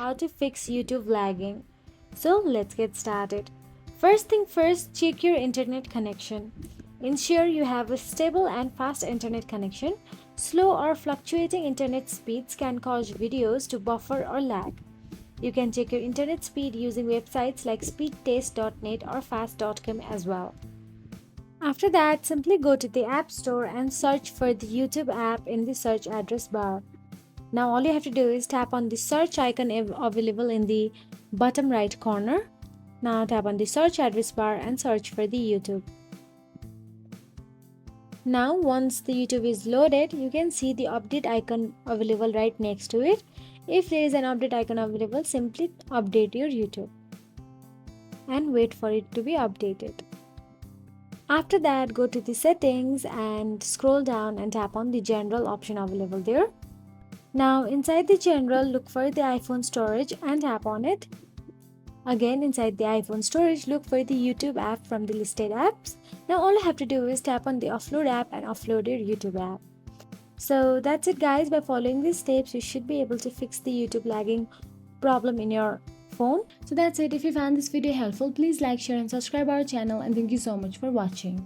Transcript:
how to fix YouTube lagging. So let's get started. First thing first, check your internet connection. Ensure you have a stable and fast internet connection. Slow or fluctuating internet speeds can cause videos to buffer or lag. You can check your internet speed using websites like speedtest.net or fast.com as well. After that, simply go to the App Store and search for the YouTube app in the search address bar. Now all you have to do is tap on the search icon available in the bottom right corner. Now tap on the search address bar and search for the YouTube. Now once the YouTube is loaded, you can see the update icon available right next to it. If there is an update icon available, simply update your YouTube and wait for it to be updated. After that, go to the settings and scroll down and tap on the general option available there. Now inside the general, look for the iPhone storage and tap on it. Again, inside the iPhone storage, look for the YouTube app from the listed apps. Now all you have to do is tap on the Offload app and offload your YouTube app. So that's it guys. By following these steps, you should be able to fix the YouTube lagging problem in your phone. So that's it. If you found this video helpful, please like, share and subscribe our channel, and thank you so much for watching.